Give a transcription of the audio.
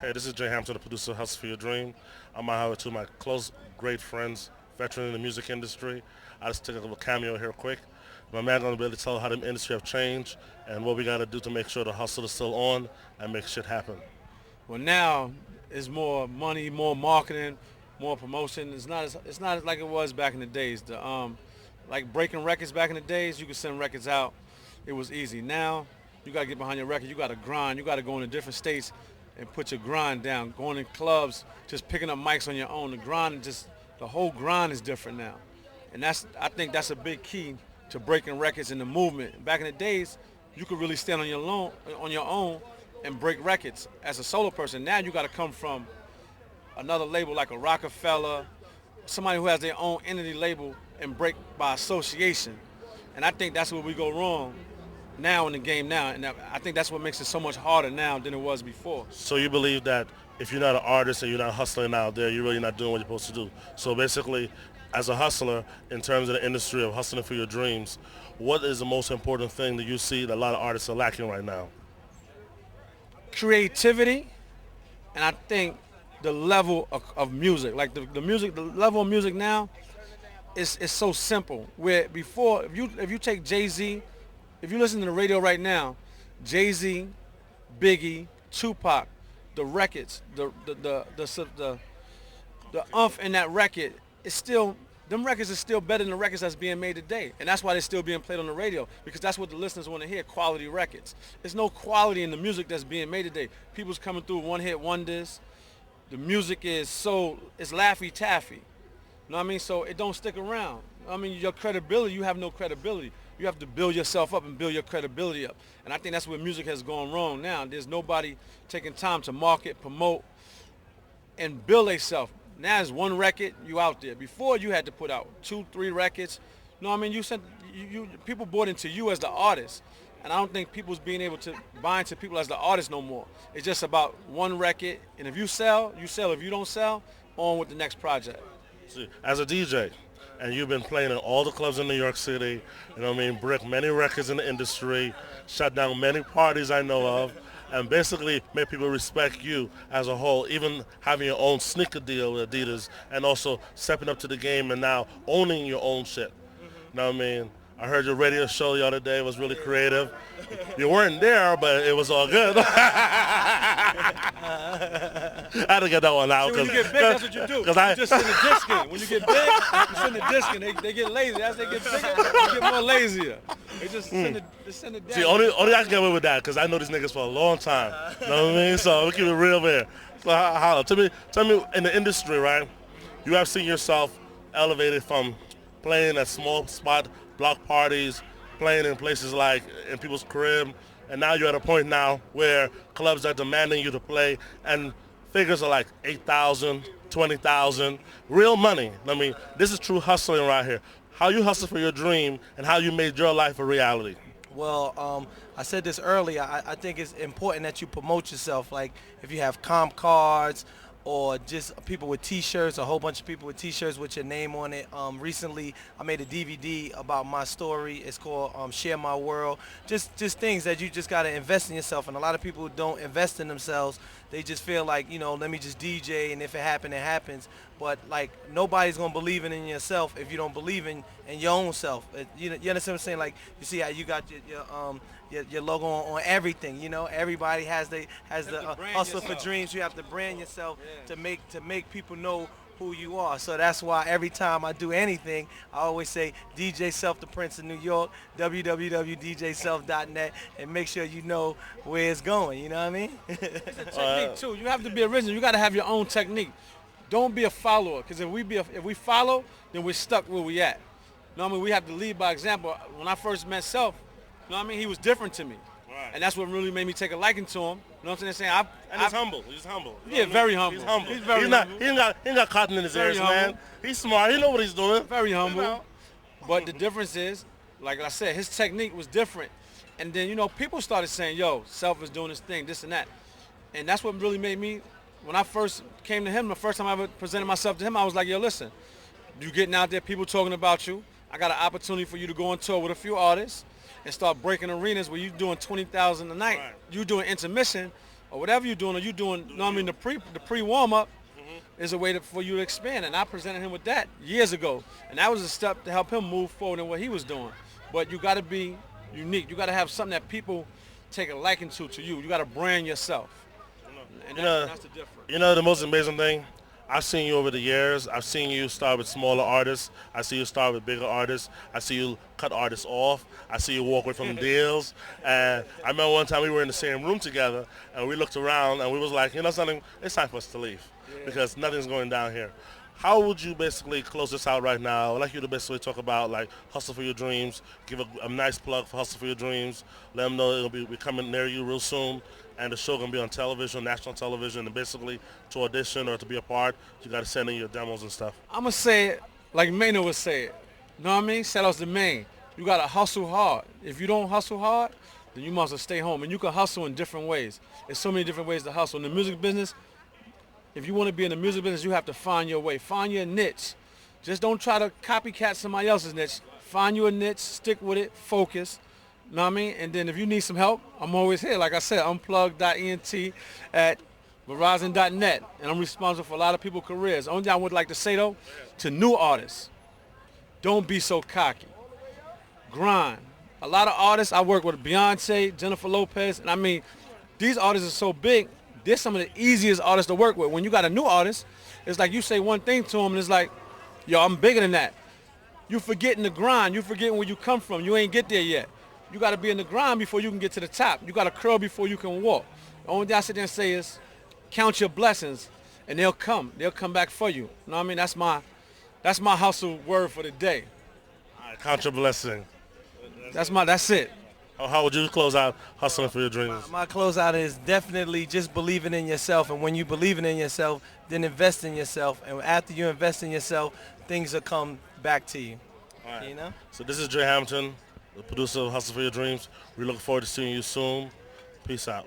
Hey, this is Jay Hampton, the producer of Hustle for Your Dream. I'm out here with two of my close, great friends, veteran in the music industry. I just took a little cameo here quick. My man gonna be able to tell how the industry have changed and what we gotta do to make sure the hustle is still on and make shit happen. Well, now it's more money, more marketing, more promotion. It's not like it was back in the days. Like breaking records back in the days, you could send records out. It was easy. Now you gotta get behind your record. You gotta grind. You gotta go into different states and put your grind down. Going in clubs, just picking up mics on your own. The whole grind is different now, and I think that's a big key to breaking records in the movement. Back in the days, you could really stand on your own and break records as a solo person. Now you got to come from another label like a Rockefeller, somebody who has their own entity label and break by association. And I think that's where we go wrong now in the game now. And I think that's what makes it so much harder now than it was before. So you believe that if you're not an artist and you're not hustling out there, you're really not doing what you're supposed to do. So basically, as a hustler, in terms of the industry of hustling for your dreams, what is the most important thing that you see that a lot of artists are lacking right now? Creativity, and I think the level of music, like the level of music now is so simple. Where before, if you take Jay-Z, if you listen to the radio right now, Jay-Z, Biggie, Tupac, the records, the umph in that record is still, them records are still better than the records that's being made today. And that's why they're still being played on the radio, because that's what the listeners want to hear, quality records. There's no quality in the music that's being made today. People's coming through one hit wonders. The music it's Laffy Taffy. You know what I mean? So it don't stick around. I mean, your credibility, you have no credibility. You have to build yourself up and build your credibility up. And I think that's where music has gone wrong now. There's nobody taking time to market, promote, and build themselves. Now it's one record, you out there. Before you had to put out 2, 3 records. You know what I mean? People bought into you as the artist. And I don't think people's being able to buy into people as the artist no more. It's just about one record, and if you sell, you sell. If you don't sell, on with the next project. See, as a DJ, and you've been playing in all the clubs in New York City, you know what I mean, break many records in the industry, shut down many parties I know of, and basically make people respect you as a whole, even having your own sneaker deal with Adidas, and also stepping up to the game and now owning your own shit. You know what I mean? I heard your radio show the other day was really creative. You weren't there, but it was all good. I had to get that one out. See, when you get big, that's what you do. You just send the disc in. When you get big, you send the disc in. They get lazy. As they get bigger, they get more lazier. They just send it down. See, only I can get away with that because I know these niggas for a long time. You know what I mean? So we keep it real there. So holla. Tell me, in the industry, right? You have seen yourself elevated from playing at small spot block parties, playing in places like in people's crib, and now you're at a point now where clubs are demanding you to play, and figures are like 8,000, 20,000, real money. I mean, this is true hustling right here. How you hustle for your dream and how you made your life a reality. Well, I said this earlier. I think it's important that you promote yourself. Like if you have comp cards or just people with T-shirts, a whole bunch of people with T-shirts with your name on it. Recently, I made a DVD about my story. It's called Share My World. Just things that you just got to invest in yourself. And a lot of people don't invest in themselves. They just feel like, let me just DJ, and if it happens, it happens. But like nobody's gonna believe in yourself if you don't believe in your own self. You understand what I'm saying? Like you see how you got your logo on everything. Everybody has the hustle for dreams. You have to brand yourself to make people know who you are. So that's why every time I do anything, I always say DJ Self, the Prince of New York, www.djself.net, and make sure you know where it's going. You know what I mean? It's a technique too. You have to be original. You got to have your own technique. Don't be a follower, because if we follow, then we're stuck where we at. You know what I mean? We have to lead by example. When I first met Self, you know what I mean? He was different to me. Right. And that's what really made me take a liking to him. You know what I'm saying? He's humble. He's humble. Yeah, very humble. He's humble. He's very humble. He ain't got cotton in his Very ears, humble. man. He's smart. He know what he's doing. Very humble. You know? But the difference is, like I said, his technique was different. And then, people started saying, yo, Self is doing this thing, this and that. And that's what really made me, when I first came to him, the first time I ever presented myself to him, I was like, yo, listen, you getting out there, people talking about you. I got an opportunity for you to go on tour with a few artists and start breaking arenas where you're doing 20,000 a night. Right. You're doing intermission. or whatever you're doing, or you doing, you know what I mean, the pre warm up is a way for you to expand. And I presented him with that years ago, and that was a step to help him move forward in what he was doing. But you got to be unique. You got to have something that people take a liking to you. You got to brand yourself, and that's the difference. You know the most amazing thing? I've seen you over the years. I've seen you start with smaller artists. I see you start with bigger artists. I see you cut artists off. I see you walk away from deals. And I remember one time we were in the same room together, and we looked around, and we was like, you know something? It's time for us to leave because nothing's going down here. How would you basically close this out right now? I'd like you to basically talk about like Hustle for Your Dreams. Give a nice plug for Hustle for Your Dreams. Let them know it'll be coming near you real soon. And the show gonna be on television, national television, and basically to audition or to be a part, you gotta send in your demos and stuff. I'm gonna say it like Maynard would say it. You know what I mean? Shout outs to Maine. You gotta hustle hard. If you don't hustle hard, then you must well stay home. And you can hustle in different ways. There's so many different ways to hustle. In the music business, if you want to be in the music business, you have to find your way. Find your niche. Just don't try to copycat somebody else's niche. Find your niche, stick with it, focus. You know what I mean? And then if you need some help, I'm always here. Like I said, unplug.ent at Verizon.net. And I'm responsible for a lot of people's careers. Only thing I would like to say, though, to new artists, don't be so cocky. Grind. A lot of artists, I work with Beyonce, Jennifer Lopez, and I mean, these artists are so big, they're some of the easiest artists to work with. When you got a new artist, it's like you say one thing to them, and it's like, yo, I'm bigger than that. You forgetting the grind. You forgetting where you come from. You ain't get there yet. You got to be in the grind before you can get to the top. You got to curl before you can walk. The only thing I sit there and say is, count your blessings, and they'll come. They'll come back for you. You know what I mean? That's my hustle word for the day. All right, count your blessing. That's it. How would you close out Hustling for Your Dreams? My closeout is definitely just believing in yourself, and when you believing in yourself, then invest in yourself, and after you invest in yourself, things will come back to you. All right. You know? So this is Dre Hamilton, the producer of Hustle for Your Dreams. We look forward to seeing you soon. Peace out.